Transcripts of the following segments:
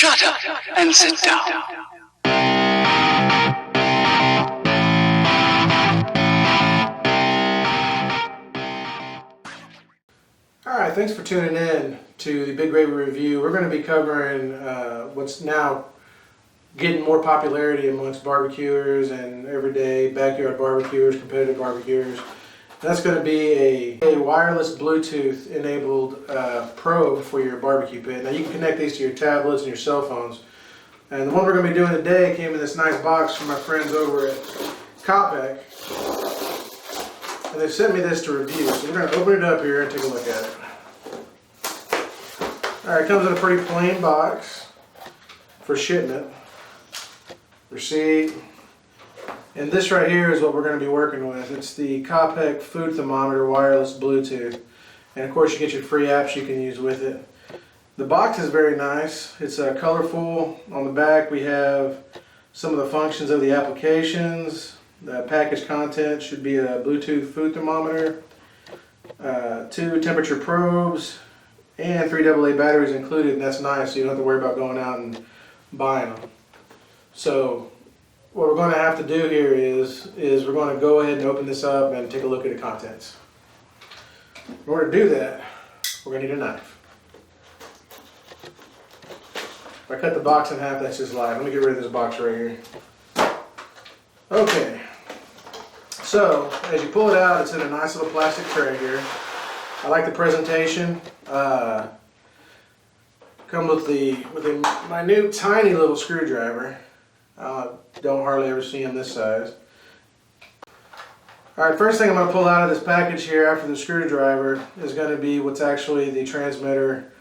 Shut up and sit down. Alright, thanks for tuning in to the Big Baby Review. We're going to be covering what's now getting more popularity amongst barbecuers and everyday backyard barbecuers, competitive barbecuers. That's going to be a wireless Bluetooth enabled probe for your barbecue pit. Now you can connect these to your tablets and your cell phones. And the one we're going to be doing today came in this nice box from my friends over at Cappec. And they sent me this to review. So we're going to open it up here and take a look at it. Alright, it comes in a pretty plain box for shipment. Receipt. And this right here is what we're going to be working with. It's the Cappec Food Thermometer Wireless Bluetooth. And of course you get your free apps you can use with it. The box is very nice. It's colorful. On the back we have some of the functions of the applications. The package content should be a Bluetooth food thermometer, 2 temperature probes, and 3 AA batteries included, and that's nice, so you don't have to worry about going out and buying them. So what we're going to have to do here is we're going to go ahead and open this up and take a look at the contents. In order to do that, we're going to need a knife. If I cut the box in half, that's just live. Let me get rid of this box right here. Okay. So, as you pull it out, it's in a nice little plastic tray here. I like the presentation. Come with a minute, tiny little screwdriver. Don't hardly ever see them this size. Alright, first thing I'm going to pull out of this package here after the screwdriver is going to be what's actually the transmitter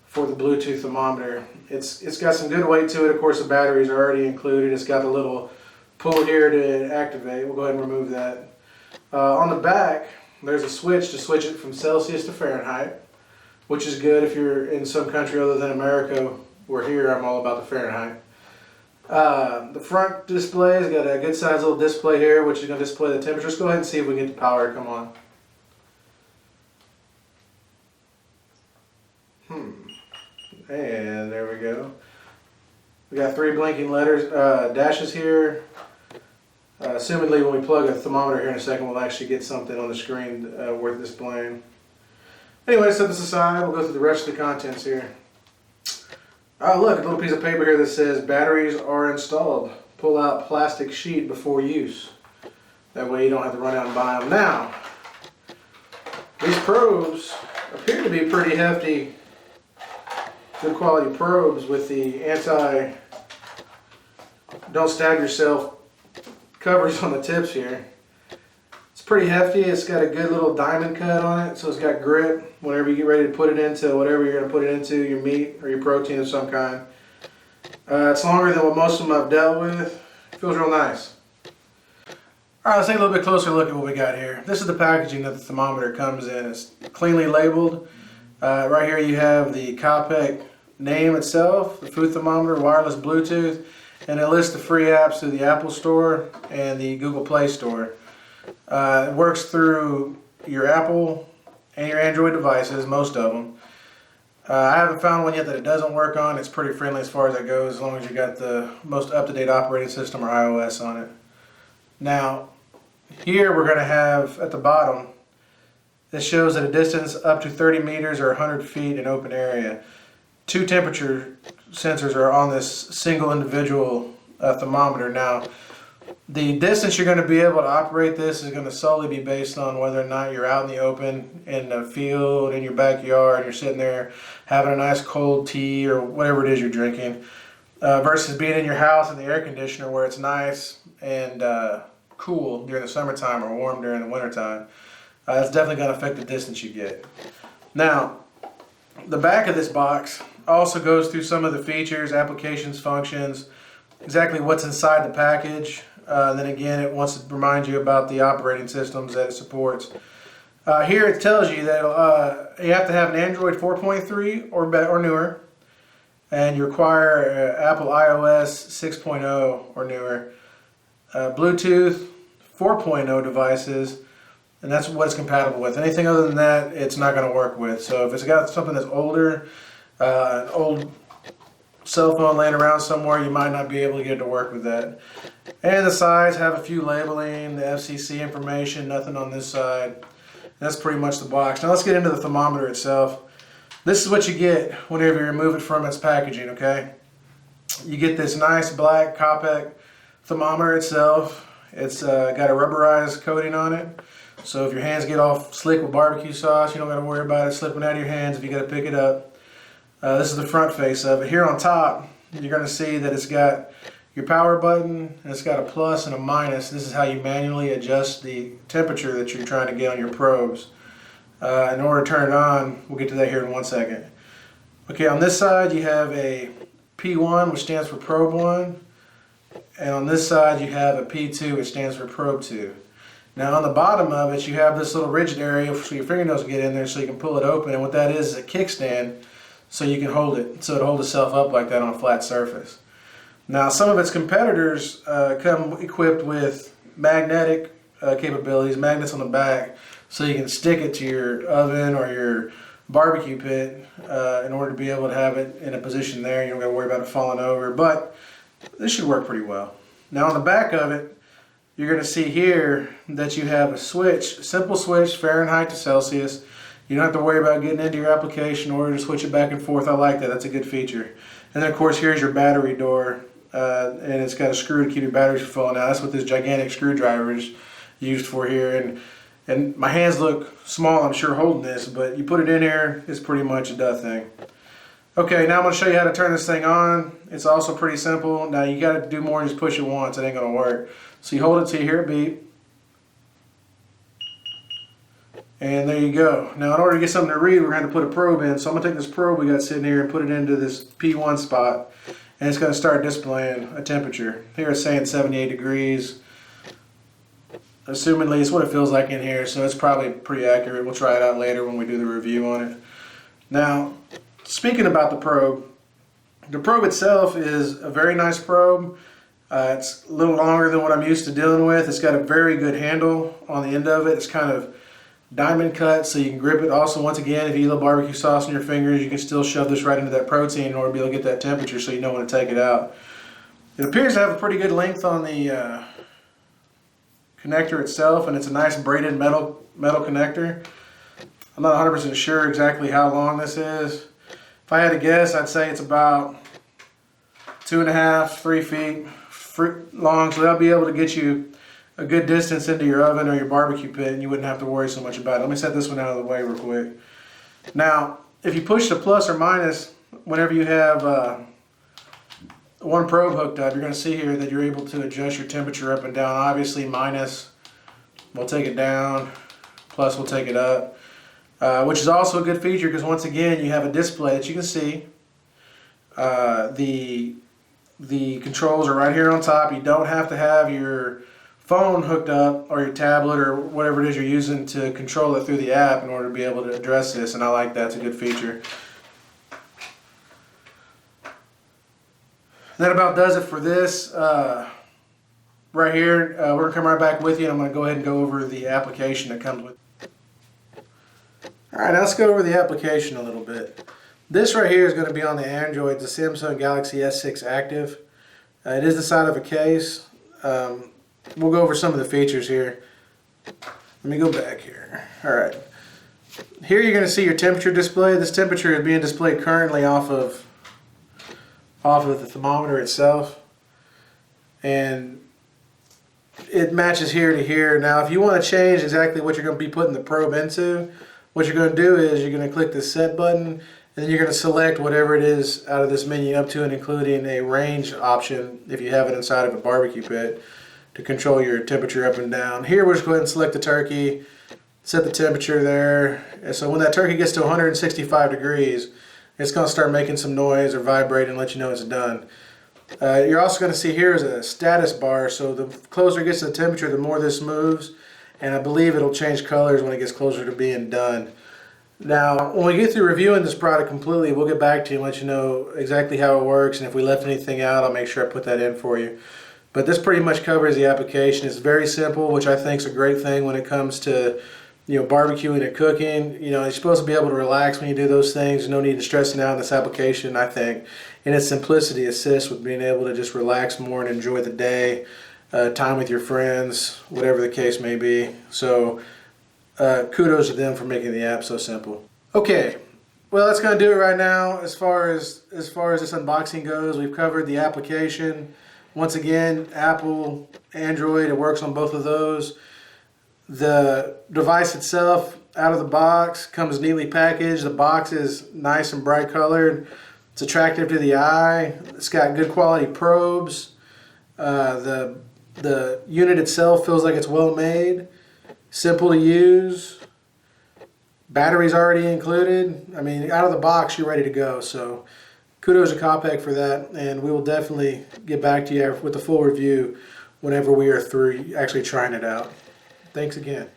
for the Bluetooth thermometer. It's got some good weight to it. Of course, the batteries are already included. It's got the little pull here to activate. We'll go ahead and remove that. On the back, there's a switch to switch it from Celsius to Fahrenheit, which is good if you're in some country other than America. Where here, I'm all about the Fahrenheit. The front display has got a good sized little display here, which is going to display the temperature. Let's go ahead and see if we can get the power to come on. And there we go. We got 3 blinking letters, dashes here. Assumedly, when we plug a thermometer here in a second, we'll actually get something on the screen worth displaying. Anyway, set this aside. We'll go through the rest of the contents here. Oh, look, a little piece of paper here that says batteries are installed. Pull out plastic sheet before use. That way you don't have to run out and buy them. Now, these probes appear to be pretty hefty, good quality probes with the don't stab yourself covers on the tips here. It's pretty hefty. It's got a good little diamond cut on it, so it's got grip whenever you get ready to put it into whatever you're going to put it into, your meat or your protein of some kind. It's longer than what most of them I've dealt with. It feels real nice. Alright, let's take a little bit closer look at what we got here. This is the packaging that the thermometer comes in. It's cleanly labeled. Right here you have the Cappec name itself, the food thermometer, wireless Bluetooth, and it lists the free apps through the Apple Store and the Google Play Store. It works through your Apple and your Android devices, most of them. I haven't found one yet that it doesn't work on. It's pretty friendly as far as that goes, as long as you got the most up-to-date operating system or iOS on it. Now, here we're going to have at the bottom, this shows at a distance up to 30 meters or 100 feet in open area. 2 temperature sensors are on this single individual thermometer. Now, the distance you're going to be able to operate this is going to solely be based on whether or not you're out in the open, in the field, in your backyard, and you're sitting there having a nice cold tea or whatever it is you're drinking, versus being in your house in the air conditioner where it's nice and cool during the summertime or warm during the wintertime. That's definitely going to affect the distance you get. Now, the back of this box also goes through some of the features, applications, functions, exactly what's inside the package. Then again, it wants to remind you about the operating systems that it supports. Here it tells you that you have to have an Android 4.3 or newer, and you require Apple iOS 6.0 or newer, Bluetooth 4.0 devices, and that's what it's compatible with. Anything other than that, it's not going to work with. So if it's got something that's older, an old cell phone laying around somewhere, you might not be able to get it to work with that. And the sides have a few labeling, the FCC information, nothing on this side. That's pretty much the box. Now let's get into the thermometer itself. This is what you get whenever you remove it from its packaging, okay? You get this nice black Cappec thermometer itself. It's got a rubberized coating on it. So if your hands get all slick with barbecue sauce, you don't got to worry about it slipping out of your hands if you got to pick it up. This is the front face of it. Here on top, you're going to see that it's got your power button, and it's got a plus and a minus. This is how you manually adjust the temperature that you're trying to get on your probes. In order to turn it on, we'll get to that here in 1 second. Okay, on this side you have a P1, which stands for probe 1, and on this side you have a P2, which stands for probe 2. Now on the bottom of it you have this little rigid area so your fingernails can get in there so you can pull it open, and what that is a kickstand so you can hold it, so it holds itself up like that on a flat surface. Now some of its competitors come equipped with magnetic capabilities, magnets on the back, so you can stick it to your oven or your barbecue pit in order to be able to have it in a position there. You don't got to worry about it falling over, but this should work pretty well. Now on the back of it, you're going to see here that you have a switch, simple switch, Fahrenheit to Celsius. You don't have to worry about getting into your application in order to switch it back and forth. I like that. That's a good feature. And then of course here's your battery door, and it's got a screw to keep your batteries from falling out. That's what this gigantic screwdriver is used for here. And my hands look small, I'm sure, holding this, but you put it in here, it's pretty much a done thing. Okay, now I'm going to show you how to turn this thing on. It's also pretty simple. Now you got to do more than just push it once. It ain't going to work. So you hold it till you hear it beep. And there you go. Now in order to get something to read, we're going to put a probe in. So I'm going to take this probe we got sitting here and put it into this P1 spot. And it's going to start displaying a temperature. Here it's saying 78 degrees. Assumingly it's what it feels like in here, so it's probably pretty accurate. We'll try it out later when we do the review on it. Now, speaking about the probe itself is a very nice probe. It's a little longer than what I'm used to dealing with. It's got a very good handle on the end of it. It's kind of diamond cut so you can grip it. Also, once again, if you eat a little barbecue sauce on your fingers, you can still shove this right into that protein in order to be able to get that temperature so you know when to take it out. It appears to have a pretty good length on the connector itself, and it's a nice braided metal connector. I'm not 100% sure exactly how long this is. If I had to guess, I'd say it's about 2.5, 3 feet long, so that'll be able to get you a good distance into your oven or your barbecue pit, and you wouldn't have to worry so much about it. Let me set this one out of the way real quick. Now, if you push the plus or minus, whenever you have one probe hooked up, you're going to see here that you're able to adjust your temperature up and down. Obviously, minus will take it down, plus will take it up, which is also a good feature because once again, you have a display that you can see. The controls are right here on top. You don't have to have your phone hooked up or your tablet or whatever it is you're using to control it through the app in order to be able to address this, and I like that. It's a good feature. That about does it for this. Right here, we're going to come right back with you, and I'm going to go ahead and go over the application that comes with it. Alright, now let's go over the application a little bit. This right here is going to be on the Android, the Samsung Galaxy S6 Active. It is the side of a case. We'll go over some of the features here. Let me go back here. Alright. Here you're going to see your temperature display. This temperature is being displayed currently off of the thermometer itself, and it matches here to here. Now if you want to change exactly what you're going to be putting the probe into, what you're going to do is you're going to click the set button, and then you're going to select whatever it is out of this menu up to and including a range option if you have it inside of a barbecue pit to control your temperature up and down. Here we're just going to go ahead and select the turkey, set the temperature there, and so when that turkey gets to 165 degrees, it's going to start making some noise or vibrate and let you know it's done. You're also going to see here is a status bar, so the closer it gets to the temperature, the more this moves, and I believe it'll change colors when it gets closer to being done. Now, when we get through reviewing this product completely, we'll get back to you and let you know exactly how it works, and if we left anything out, I'll make sure I put that in for you. But this pretty much covers the application. It's very simple, which I think is a great thing when it comes to barbecuing and cooking. You're supposed to be able to relax when you do those things. There's no need to stressing out in this application, I think. And its simplicity assists with being able to just relax more and enjoy the day, time with your friends, whatever the case may be. So kudos to them for making the app so simple. Okay, well, that's going to do it right now as far as this unboxing goes. We've covered the application. Once again, Apple, Android, it works on both of those. The device itself, out of the box, comes neatly packaged. The box is nice and bright colored. It's attractive to the eye. It's got good quality probes. The unit itself feels like it's well made, simple to use. Battery's already included. I mean, out of the box, you're ready to go. So kudos to Cappec for that, and we will definitely get back to you with the full review whenever we are through actually trying it out. Thanks again.